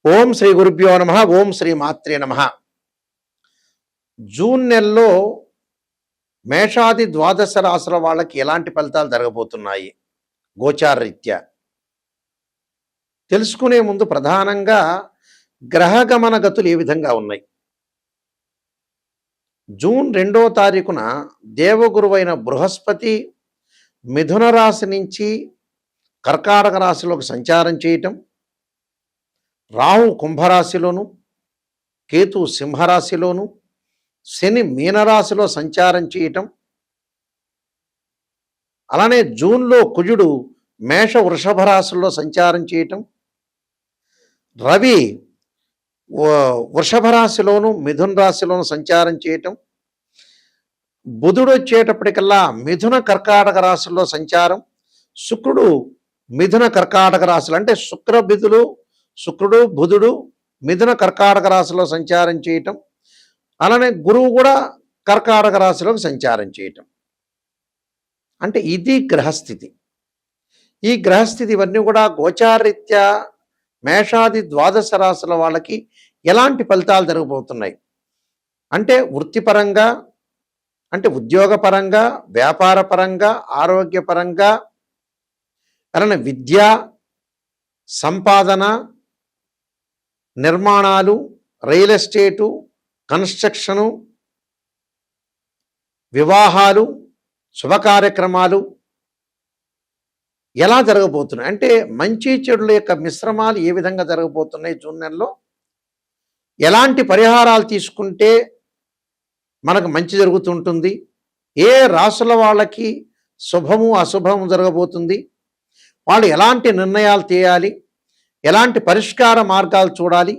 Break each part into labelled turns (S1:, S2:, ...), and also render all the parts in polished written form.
S1: ఓం శ్రీ గురుభ్యో నమ. ఓం శ్రీ మాత్రే నమ. జూన్ నెలలో మేషాది ద్వాదశ రాశుల వాళ్ళకి ఎలాంటి ఫలితాలు జరగబోతున్నాయి గోచార రీత్యా తెలుసుకునే ముందు ప్రధానంగా గ్రహగమన గతులు ఏ విధంగా ఉన్నాయి. జూన్ 2వ తారీఖున దేవగురువైన బృహస్పతి మిథున రాశి నుంచి కర్కాటక రాశిలోకి సంచారం చేయటం, రాహు కుంభరాశిలోను, కేతు సింహరాశిలోను, శని మీనరాశిలో సంచారం చేయటం, అలానే జూన్లో కుజుడు మేష వృషభ రాశుల్లో సంచారం చేయటం, రవి వృషభ రాశిలోను మిథున రాశిలోను సంచారం చేయటం, బుధుడు వచ్చేటప్పటికల్లా మిథున కర్కాటక రాశుల్లో సంచారం, శుక్రుడు మిథున కర్కాటక రాశులు అంటే శుక్రుడు బుధుడు మిథున కర్కాటక రాశిలో సంచారం చేయటం, అలానే గురువు కూడా కర్కాటక రాశిలోకి సంచారం చేయటం. అంటే ఇది గ్రహస్థితి. ఈ గ్రహస్థితి ఇవన్నీ కూడా గోచారరీత్యా మేషాది ద్వాదశ రాశుల వాళ్ళకి ఎలాంటి ఫలితాలు జరగబోతున్నాయి అంటే వృత్తిపరంగా, అంటే ఉద్యోగపరంగా, వ్యాపారపరంగా, ఆరోగ్యపరంగా, అలానే విద్య, సంపాదన, నిర్మాణాలు, రియల్ ఎస్టేటు, కన్స్ట్రక్షను, వివాహాలు, శుభ కార్యక్రమాలు ఎలా జరగబోతున్నాయి అంటే మంచి చెడుల యొక్క మిశ్రమాలు ఏ విధంగా జరగబోతున్నాయి జూన్ నెలలో, ఎలాంటి పరిహారాలు తీసుకుంటే మనకు మంచి జరుగుతుంటుంది, ఏ రాశుల వాళ్ళకి శుభము అశుభము జరగబోతుంది, వాళ్ళు ఎలాంటి నిర్ణయాలు చేయాలి, ఎలాంటి పరిష్కార మార్గాలు చూడాలి,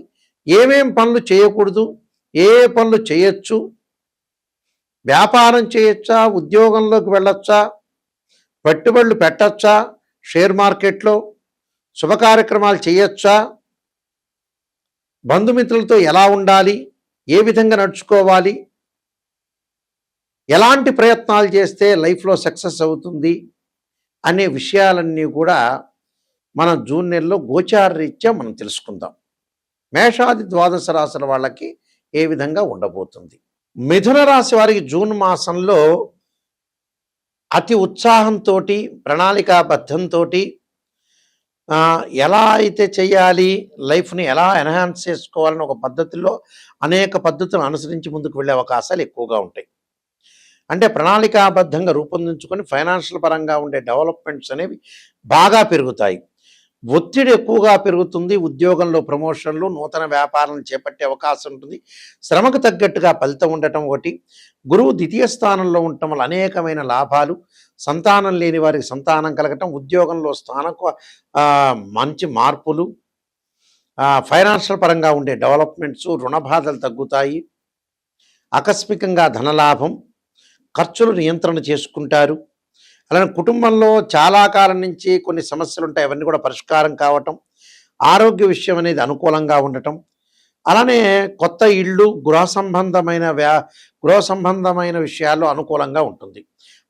S1: ఏమేం పనులు చేయకూడదు, ఏ పనులు చేయొచ్చు, వ్యాపారం చేయొచ్చా, ఉద్యోగంలోకి వెళ్ళొచ్చా, పెట్టుబడులు పెట్టచ్చా, షేర్ మార్కెట్లో శుభ కార్యక్రమాలు చేయొచ్చా, బంధుమిత్రులతో ఎలా ఉండాలి, ఏ విధంగా నడుచుకోవాలి, ఎలాంటి ప్రయత్నాలు చేస్తే లైఫ్లో సక్సెస్ అవుతుంది అనే విషయాలన్నీ కూడా మనం జూన్ నెలలో గోచార రీత్యా మనం తెలుసుకుందాం. మేషాది ద్వాదశ రాశుల వాళ్ళకి ఏ విధంగా ఉండబోతుంది. మిథున రాశి వారికి జూన్ మాసంలో అతి ఉత్సాహంతో, ప్రణాళికాబద్ధంతో ఎలా అయితే చేయాలి, లైఫ్ని ఎలా ఎన్హాన్స్ చేసుకోవాలని ఒక పద్ధతిలో అనేక పద్ధతులను అనుసరించి ముందుకు వెళ్ళే అవకాశాలు ఎక్కువగా ఉంటాయి. అంటే ప్రణాళికాబద్ధంగా రూపొందించుకొని ఫైనాన్షియల్ పరంగా ఉండే డెవలప్మెంట్స్ అనేవి బాగా పెరుగుతాయి. ఒత్తిడి ఎక్కువగా పెరుగుతుంది. ఉద్యోగంలో ప్రమోషన్లు, నూతన వ్యాపారాలను చేపట్టే అవకాశం ఉంటుంది. శ్రమకు తగ్గట్టుగా ఫలితం ఉండటం ఒకటి. గురువు ద్వితీయ స్థానంలో ఉండటం వల్ల అనేకమైన లాభాలు, సంతానం లేని వారికి సంతానం కలగటం, ఉద్యోగంలో మంచి మార్పులు, ఫైనాన్షియల్ పరంగా ఉండే డెవలప్మెంట్స్, రుణ బాధలు తగ్గుతాయి, ఆకస్మికంగా ధనలాభం, ఖర్చులు నియంత్రణ చేసుకుంటారు. అలానే కుటుంబంలో చాలా కాలం నుంచి కొన్ని సమస్యలు ఉంటాయి, అవన్నీ కూడా పరిష్కారం కావటం, ఆరోగ్య విషయం అనేది అనుకూలంగా ఉండటం, అలానే కొత్త ఇళ్ళు, గృహ సంబంధమైన విషయాల్లో అనుకూలంగా ఉంటుంది.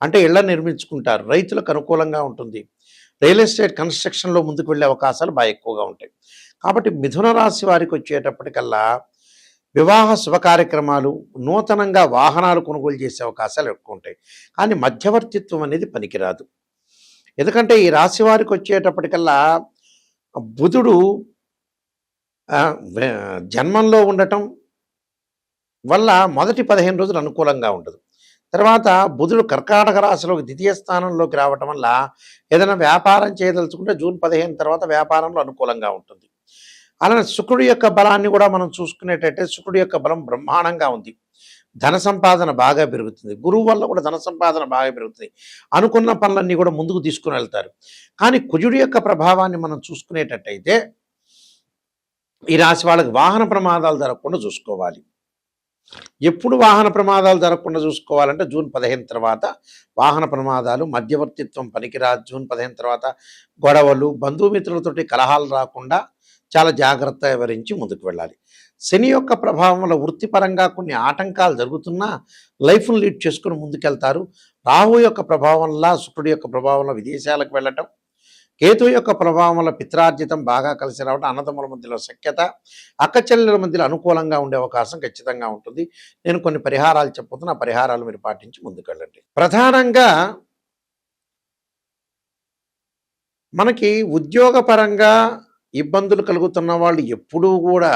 S1: అంటే ఇళ్ళని నిర్మించుకుంటారు, రైతులకు అనుకూలంగా ఉంటుంది, రియల్ ఎస్టేట్ కన్స్ట్రక్షన్లో ముందుకు వెళ్ళే అవకాశాలు బాగా ఎక్కువగా ఉంటాయి. కాబట్టి మిథున రాశి వారికి వచ్చేటప్పటికల్లా వివాహ శుభ కార్యక్రమాలు, నూతనంగా వాహనాలు కొనుగోలు చేసే అవకాశాలు ఎక్కువ ఉంటాయి. కానీ మధ్యవర్తిత్వం అనేది పనికిరాదు. ఎందుకంటే ఈ రాశి వారికి వచ్చేటప్పటికల్లా బుధుడు జన్మంలో ఉండటం వల్ల మొదటి 15 రోజులు అనుకూలంగా ఉండదు. తర్వాత బుధుడు కర్కాటక రాశిలోకి ద్వితీయ స్థానంలోకి రావటం వల్ల ఏదైనా వ్యాపారం చేయదలుచుకుంటే జూన్ 15 తర్వాత వ్యాపారంలో అనుకూలంగా ఉంటుంది. అలానే శుక్రుడి యొక్క బలాన్ని కూడా మనం చూసుకునేటట్టే శుక్రుడి యొక్క బలం బ్రహ్మాండంగా ఉంది. ధన సంపాదన బాగా పెరుగుతుంది. గురువు వల్ల కూడా ధన సంపాదన బాగా పెరుగుతుంది. అనుకున్న పనులన్నీ కూడా ముందుకు తీసుకుని వెళ్తారు. కానీ కుజుడి యొక్క ప్రభావాన్ని మనం చూసుకునేటట్టయితే ఈ రాశి వాళ్ళకి వాహన ప్రమాదాలు జరగకుండా చూసుకోవాలి. ఎప్పుడు వాహన ప్రమాదాలు జరగకుండా చూసుకోవాలంటే జూన్ 15 తర్వాత వాహన ప్రమాదాలు, మధ్యవర్తిత్వం పనికిరాదు. జూన్ 15 తర్వాత గొడవలు, బంధుమిత్రులతోటి కలహాలు రాకుండా చాలా జాగ్రత్త వివరించి ముందుకు వెళ్ళాలి. శని యొక్క ప్రభావం వల్ల వృత్తిపరంగా కొన్ని ఆటంకాలు జరుగుతున్నా లైఫ్ను లీడ్ చేసుకుని ముందుకెళ్తారు. రాహు యొక్క ప్రభావం వల్ల, శుక్రుడి యొక్క ప్రభావం వల్ల విదేశాలకు వెళ్ళటం, కేతు యొక్క ప్రభావం వల్ల పిత్రార్జితం బాగా కలిసి రావడం, అన్నదమ్ముల మధ్యలో సఖ్యత, అక్క చెల్లెల మధ్యలో అనుకూలంగా ఉండే అవకాశం ఖచ్చితంగా ఉంటుంది. నేను కొన్ని పరిహారాలు చెప్పబోతున్నా, ఆ పరిహారాలు మీరు పాటించి ముందుకెళ్ళండి. ప్రధానంగా మనకి ఉద్యోగపరంగా ఇబ్బందులు కలుగుతున్న వాళ్ళు ఎప్పుడూ కూడా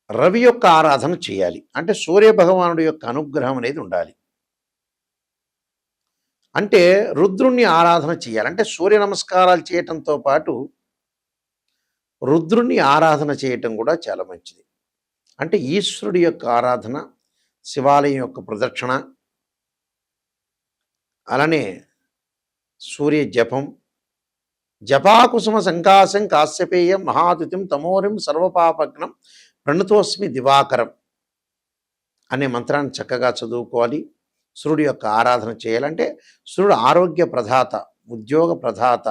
S1: రవి యొక్క ఆరాధన చేయాలి. అంటే సూర్య భగవానుడి యొక్క అనుగ్రహం అనేది ఉండాలి. అంటే రుద్రుణ్ణి ఆరాధన చేయాలి. అంటే సూర్య నమస్కారాలు చేయటంతో పాటు రుద్రుణ్ణి ఆరాధన చేయటం కూడా చాలా మంచిది. అంటే ఈశ్వరుడి యొక్క ఆరాధన, శివాలయం యొక్క ప్రదక్షిణ, అలానే సూర్య జపం, జపాకుసుమ సంకాశం కాశ్యపేయం మహాతిథిం తమోరిం సర్వపాపగ్నం ప్రణతోస్మి దివాకరం అనే మంత్రాన్ని చక్కగా చదువుకోవాలి. సూర్యుడి యొక్క ఆరాధన చేయాలంటే సూర్యుడు ఆరోగ్య ప్రదాత, ఉద్యోగ ప్రదాత.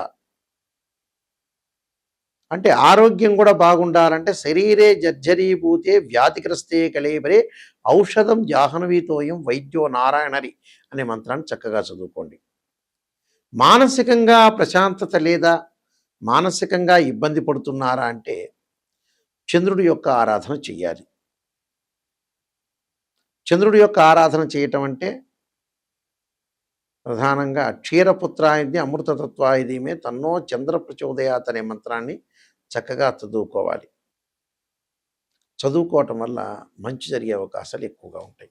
S1: అంటే ఆరోగ్యం కూడా బాగుండాలంటే శరీరే జర్జరీభూతే వ్యాధిగ్రస్తే కళేబరే ఔషధం జాహ్నవీతోయం వైద్యో నారాయణరి అనే మంత్రాన్ని చక్కగా చదువుకోండి. మానసికంగా ప్రశాంతత లేదా, మానసికంగా ఇబ్బంది పడుతున్నారా అంటే చంద్రుడి యొక్క ఆరాధన చెయ్యాలి. చంద్రుడి యొక్క ఆరాధన చేయటం అంటే ప్రధానంగా క్షీరపుత్రాయుధి అమృతతత్వాయుధిమే తన్నో చంద్ర ప్రచోదయాత్ అనే మంత్రాన్ని చక్కగా చదువుకోవాలి. చదువుకోవటం వల్ల మంచి జరిగే అవకాశాలు ఎక్కువగా ఉంటాయి.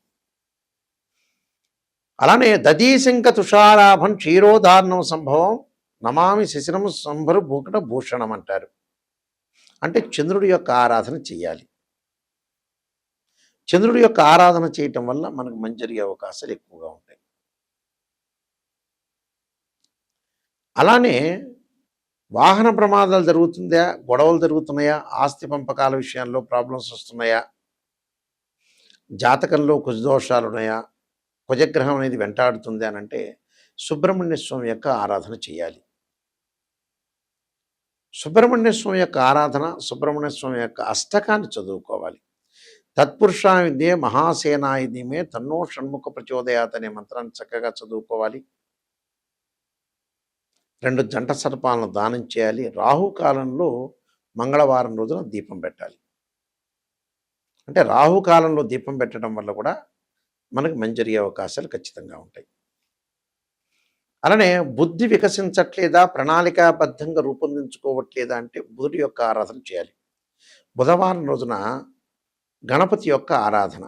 S1: అలానే దదీశంక తుషారాభం క్షీరోదారణం సంభవం నమామి శిశిరము సంభరు భూకట భూషణం అంటారు. అంటే చంద్రుడి యొక్క ఆరాధన చేయాలి. చంద్రుడి యొక్క ఆరాధన చేయటం వల్ల మనకు మంచి జరిగే అవకాశాలు ఎక్కువగా ఉంటాయి. అలానే వాహన ప్రమాదాలు జరుగుతుందా, గొడవలు జరుగుతున్నాయా, ఆస్తి పంపకాల విషయాల్లో ప్రాబ్లమ్స్ వస్తున్నాయా, జాతకంలో కుజదోషాలు ఉన్నాయా, కుజగ్రహం అనేది వెంటాడుతుంది అని అంటే సుబ్రహ్మణ్య స్వామి యొక్క ఆరాధన చేయాలి. సుబ్రహ్మణ్య స్వామి యొక్క ఆరాధన, సుబ్రహ్మణ్య స్వామి యొక్క అష్టకాన్ని చదువుకోవాలి. తత్పురుషాయుధే మహాసేనాయుధిమే తన్నో షణ్ముఖ ప్రచోదయాత్ అనే మంత్రాన్ని చక్కగా చదువుకోవాలి. 2 జంట సర్పాలను దానం చేయాలి. రాహుకాలంలో మంగళవారం రోజున దీపం పెట్టాలి. అంటే రాహుకాలంలో దీపం పెట్టడం వల్ల కూడా మనకు మంచి జరిగే అవకాశాలు ఖచ్చితంగా ఉంటాయి. అలానే బుద్ధి వికసించట్లేదా, ప్రణాళికాబద్ధంగా రూపొందించుకోవట్లేదా అంటే బుధుడి యొక్క ఆరాధన చేయాలి. బుధవారం రోజున గణపతి యొక్క ఆరాధన,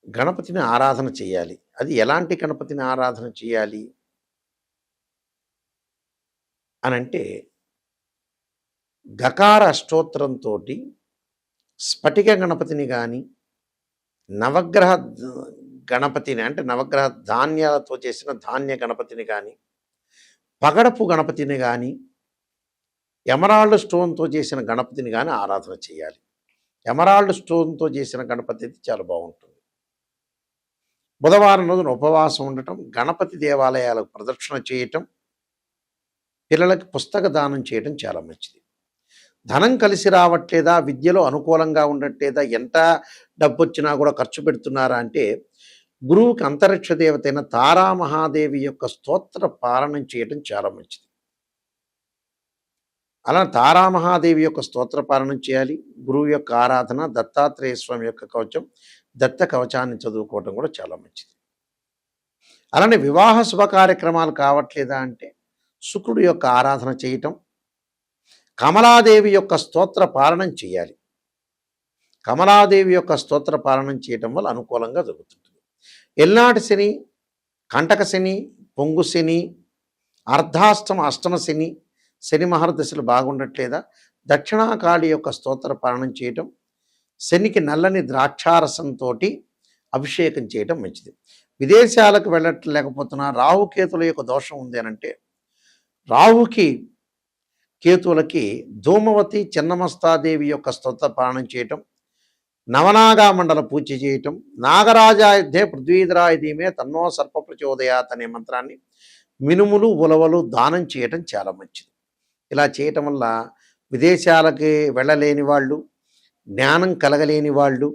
S1: గణపతిని ఆరాధన చేయాలి. అది ఎలాంటి గణపతిని ఆరాధన చేయాలి అనంటే గకార అష్టోత్తరంతో స్ఫటిక గణపతిని కానీ, నవగ్రహ గణపతిని అంటే నవగ్రహ ధాన్యాలతో చేసిన ధాన్య గణపతిని కానీ, పగడపు గణపతిని కానీ, ఎమరాల్డ్ స్టోన్తో చేసిన గణపతిని కానీ ఆరాధన చేయాలి. ఎమరాల్డ్ స్టోన్తో చేసిన గణపతి చాలా బాగుంటుంది. బుధవారం రోజున ఉపవాసం ఉండటం, గణపతి దేవాలయాలకు ప్రదక్షిణ చేయటం, పిల్లలకి పుస్తక దానం చేయటం చాలా మంచిది. ధనం కలిసి రావట్లేదా, విద్యలో అనుకూలంగా ఉండట్లేదా, ఎంత డబ్బు వచ్చినా కూడా ఖర్చు పెడుతున్నారా అంటే గురువుకి అంతరిక్ష దేవత అయిన తారామహాదేవి యొక్క స్తోత్ర పాలనం చేయటం చాలా మంచిది. అలా తారామహాదేవి యొక్క స్తోత్ర పాలనం చేయాలి. గురువు యొక్క ఆరాధన, దత్తాత్రేయ స్వామి యొక్క కవచం, దత్త కవచాన్ని చదువుకోవటం కూడా చాలా మంచిది. అలానే వివాహ శుభ కార్యక్రమాలు కావట్లేదా అంటే శుక్రుడు యొక్క ఆరాధన చేయటం, కమలాదేవి యొక్క స్తోత్ర పాలనం చేయాలి. కమలాదేవి యొక్క స్తోత్ర పాలనం చేయటం వల్ల అనుకూలంగా జరుగుతుంటుంది. ఎల్నాటి శని, కంటక శని, పొంగు శని, అర్ధాష్టమ అష్టమ శని, శని మహర్దశలు బాగుండట్లేదా, దక్షిణాకాళి యొక్క స్తోత్ర పాలనం చేయటం, శనికి నల్లని ద్రాక్షారసంతో అభిషేకం చేయటం మంచిది. విదేశాలకు వెళ్ళట్లేకపోతున్నా, రాహుకేతుల యొక్క దోషం ఉంది అనంటే రాహుకి కేతువులకి ధూమవతి చిన్నమస్తాదేవి యొక్క స్తోత్ర పాలనం చేయటం, నవనాగా మండల పూజ చేయటం, నాగరాజాయుధే పృథ్వీధరాయుధీమే తన్నో సర్ప ప్రచోదయాత్ అనే మంత్రాన్ని మినుములు ఉలవలు దానం చేయటం చాలా మంచిది. ఇలా చేయటం వల్ల విదేశాలకి వెళ్ళలేని వాళ్ళు, జ్ఞానం కలగలేని వాళ్ళు,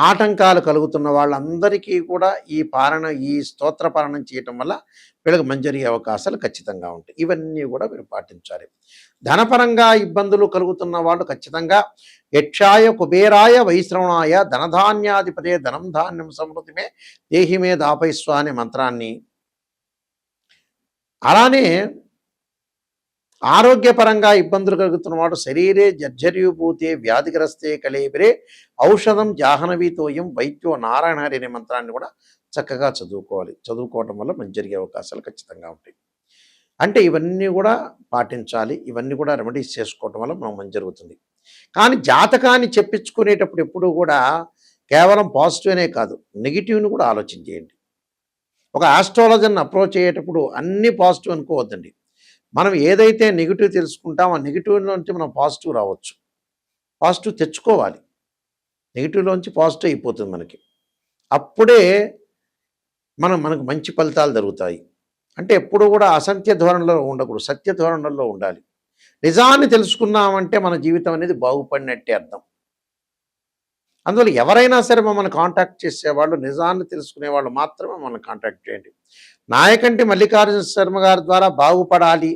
S1: ఆటంకాలు కలుగుతున్న వాళ్ళందరికీ కూడా ఈ స్తోత్ర పారణం చేయటం వల్ల వీళ్ళకి మంచి జరిగే అవకాశాలు ఖచ్చితంగా ఉంటాయి. ఇవన్నీ కూడా మీరు పాటించాలి. ధనపరంగా ఇబ్బందులు కలుగుతున్న వాళ్ళు ఖచ్చితంగా యక్షాయ కుబేరాయ వైశ్రవణాయ ధనధాన్యాధిపతే ధనం ధాన్యం సమృద్ధిమే దేహిమే దాపైస్వ అనే మంత్రాన్ని, అలానే ఆరోగ్యపరంగా ఇబ్బందులు కలుగుతున్నవాడు శరీరే జర్జర్యుభూతే వ్యాధిగ్రస్తే కళేబిరే ఔషధం జాహ్నవీతోయం వైద్యో నారాయణ హరి అనే మంత్రాన్ని కూడా చక్కగా చదువుకోవాలి. చదువుకోవటం వల్ల మంచి జరిగే అవకాశాలు ఖచ్చితంగా ఉంటాయి. అంటే ఇవన్నీ కూడా పాటించాలి. ఇవన్నీ కూడా రెమెడీస్ చేసుకోవటం వల్ల మనం మంచి జరుగుతుంది. కానీ జాతకాన్ని చెప్పించుకునేటప్పుడు ఎప్పుడూ కూడా కేవలం పాజిటివ్నే కాదు, నెగిటివ్ని కూడా ఆలోచన చేయండి. ఒక ఆస్ట్రాలజర్ని అప్రోచ్ అయ్యేటప్పుడు అన్నీ పాజిటివ్ అనుకోవద్దండి. మనం ఏదైతే నెగిటివ్ తెలుసుకుంటామో ఆ నెగిటివ్లోంచి మనం పాజిటివ్ రావచ్చు. పాజిటివ్ తెచ్చుకోవాలి. నెగిటివ్లోంచి పాజిటివ్ అయిపోతుంది మనకి. అప్పుడే మనకు మంచి ఫలితాలు జరుగుతాయి. అంటే ఎప్పుడు కూడా అసత్య ధోరణిలో ఉండకూడదు, సత్య ధోరణిలో ఉండాలి. నిజాన్ని తెలుసుకున్నామంటే మన జీవితం అనేది బాగుపడినట్టే అర్థం. అందువల్ల ఎవరైనా సరే మమ్మల్ని కాంటాక్ట్ చేసేవాళ్ళు నిజాన్ని తెలుసుకునేవాళ్ళు మాత్రమే మమ్మల్ని కాంటాక్ట్ చేయండి. నాయకంటి మల్లికార్జున శర్మ గారి ద్వారా బాగుపడాలి,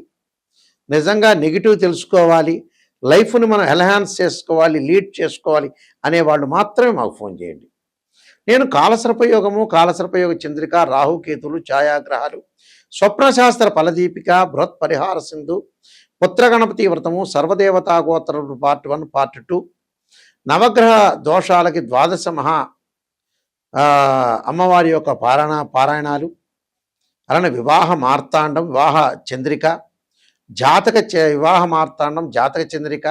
S1: నిజంగా నెగిటివ్ తెలుసుకోవాలి, లైఫ్ని మనం ఎన్హాన్స్ చేసుకోవాలి, లీడ్ చేసుకోవాలి అనేవాళ్ళు మాత్రమే మాకు ఫోన్ చేయండి. నేను కాలసర్పయోగము, కాలసర్పయోగ చంద్రిక, రాహుకేతులు, ఛాయాగ్రహాలు, స్వప్నశాస్త్ర ఫలదీపిక, బృహత్ పరిహార సింధు, పుత్రగణపతి వ్రతము, సర్వదేవతా గోత్రములు పార్ట్ 1 పార్ట్ 2, నవగ్రహ దోషాలకి 12 మహా అమ్మవారి యొక్క పారాయణాలు, అలానే వివాహ మార్తాండం, వివాహ చంద్రిక, వివాహ మార్తాండం, జాతక చంద్రిక,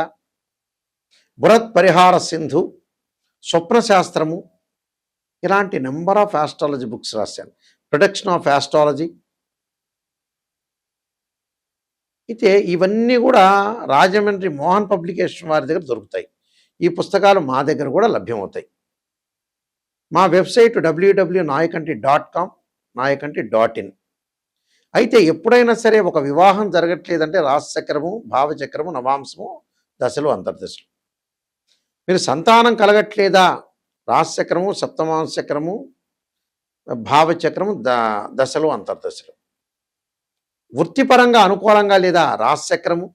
S1: బృహత్ పరిహార సింధు, స్వప్నశాస్త్రము, ఇలాంటి నెంబర్ ఆఫ్ ఆస్ట్రాలజీ బుక్స్ రాశాను. Production of astrology. అయితే ఇవన్నీ కూడా రాజమండ్రి మోహన్ పబ్లికేషన్ వారి దగ్గర దొరుకుతాయి. ఈ పుస్తకాలు మా దగ్గర కూడా లభ్యమవుతాయి. మా వెబ్సైట్ www.nayakanti.com, nayakanti.in. అయితే ఎప్పుడైనా సరే ఒక వివాహం జరగట్లేదంటే రాశిచక్రము, భావచక్రము, నవాంశము, దశలు, అంతర్దశలు. మీరు సంతానం కలగట్లేదా? రాశిచక్రము, సప్తమాంశ చక్రము, భావచక్రము, దశలు, అంతర్దశలు. వృత్తిపరంగా అనుకూలంగా లేదా? రాశిచక్రము,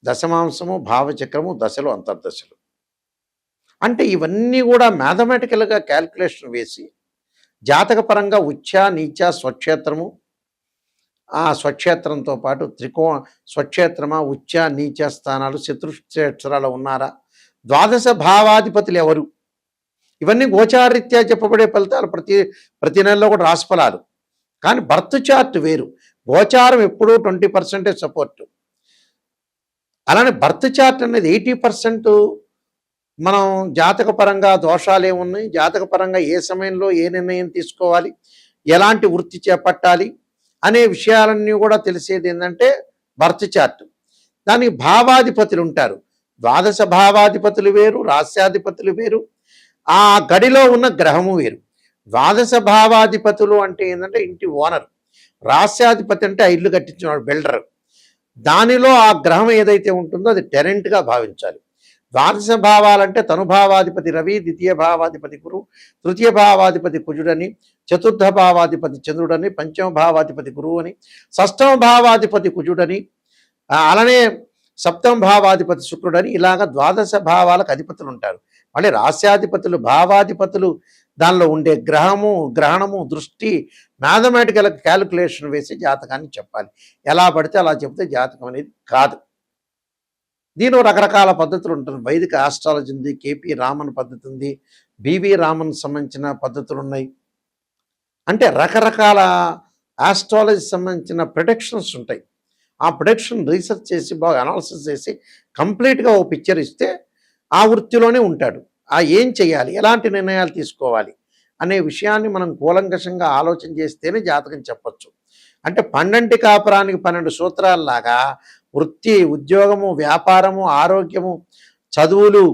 S1: దశమాంశము, భావచక్రము, దశలు, అంతర్దశలు. అంటే ఇవన్నీ కూడా మ్యాథమెటికల్గా క్యాల్కులేషన్ వేసి జాతకపరంగా ఉచ్చ, నీచ, స్వక్షేత్రము, ఆ స్వక్షేత్రంతో పాటు స్వక్షేత్రమా, ఉచ్చ, నీచ స్థానాలు, శత్రుక్షేత్రాలు ఉన్నారా, ద్వాదశ భావాధిపతులు ఎవరు, ఇవన్నీ గోచారరీత్యా చెప్పబడే ఫలితాలు. ప్రతి నెలలో కూడా రాశి ఫలాలు. కానీ బర్త్ చార్ట్ వేరు. గోచారం ఎప్పుడూ 20% సపోర్టు. అలానే బర్త్ చార్ట్ అనేది 80% మనం జాతకపరంగా దోషాలు ఏమున్నాయి, జాతకపరంగా ఏ సమయంలో ఏ నిర్ణయం తీసుకోవాలి, ఎలాంటి వృత్తి చేపట్టాలి అనే విషయాలన్నీ కూడా తెలిసేది ఏంటంటే బర్త్ చార్ట్. దానికి భావాధిపతులు ఉంటారు. ద్వాదశ భావాధిపతులు వేరు, రాస్యాధిపతులు వేరు, ఆ గడిలో ఉన్న గ్రహము వేరు. ద్వాదశ భావాధిపతులు అంటే ఏంటంటే ఇంటి ఓనర్, రాస్యాధిపతి అంటే ఆ ఇల్లు కట్టించినవాడు, బిల్డర్. దానిలో ఆ గ్రహం ఏదైతే ఉంటుందో అది టెనెంట్గా భావించాలి. ద్వాదశ భావాలంటే తనుభావాధిపతి రవి, ద్వితీయ భావాధిపతి గురు, తృతీయ భావాధిపతి కుజుడని, చతుర్థ భావాధిపతి చంద్రుడని, పంచమ భావాధిపతి గురువు అని, షష్టమ భావాధిపతి కుజుడని, అలానే సప్తమ భావాధిపతి శుక్రుడని, ఇలాగ ద్వాదశ భావాలకు అధిపతులు ఉంటారు. మళ్ళీ రాస్యాధిపతులు, భావాధిపతులు, దానిలో ఉండే గ్రహణము, దృష్టి, మ్యాథమెటికల్ క్యాలిక్యులేషన్ వేసి జాతకాన్ని చెప్పాలి. ఎలా పడితే అలా చెప్తే జాతకం అనేది కాదు. దీనిలో రకరకాల పద్ధతులు ఉంటుంది. వైదిక ఆస్ట్రాలజీ ఉంది, కేపీ రామన్ పద్ధతి ఉంది, బివి రామన్ సంబంధించిన పద్ధతులు ఉన్నాయి. అంటే రకరకాల ఆస్ట్రాలజీ సంబంధించిన ప్రొడక్షన్స్ ఉంటాయి. ఆ ప్రొడక్షన్ రీసెర్చ్ చేసి బాగా అనాలిసిస్ చేసి కంప్లీట్గా ఓ పిక్చర్ ఇస్తే ఆ వృత్తిలోనే ఉంటాడు. ఏం చేయాలి, ఎలాంటి నిర్ణయాలు తీసుకోవాలి అనే విషయాన్ని మనం కూలంకషంగా ఆలోచన చేస్తేనే జాతకం చెప్పచ్చు. అంటే 12 కాపురానికి 12 సూత్రాలలాగా వృత్తి, ఉద్యోగము, వ్యాపారము, ఆరోగ్యము, చదువులు,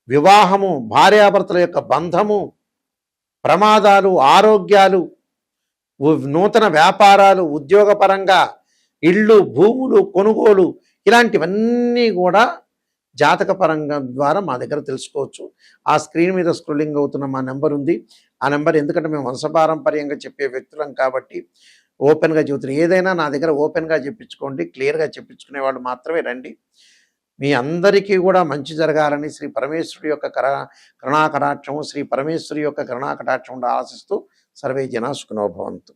S1: వివాహము, భార్యాభర్తల యొక్క బంధము, ప్రమాదాలు, ఆరోగ్యాలు, నూతన వ్యాపారాలు, ఉద్యోగపరంగా ఇళ్ళు, భూములు కొనుగోలు, ఇలాంటివన్నీ కూడా జాతక పరంగా ద్వారా మా దగ్గర తెలుసుకోవచ్చు. ఆ స్క్రీన్ మీద స్క్రోలింగ్ అవుతున్న మా నెంబర్ ఉంది. ఆ నెంబర్, ఎందుకంటే మేము వంశపారంపర్యంగా చెప్పే వ్యక్తులం కాబట్టి ఓపెన్‌గా చెబుతున్నాం. ఏదైనా నా దగ్గర ఓపెన్‌గా చెప్పించుకోండి. క్లియర్‌గా చెప్పించుకునే వాళ్ళు మాత్రమే రండి. మీ అందరికీ కూడా మంచి జరగాలని శ్రీ పరమేశ్వరుడి యొక్క కరుణాకటాక్షం, శ్రీ పరమేశ్వరి యొక్క కరుణాకటాక్షం ఆశిస్తూ సర్వే జనా సుఖినో భవంతు.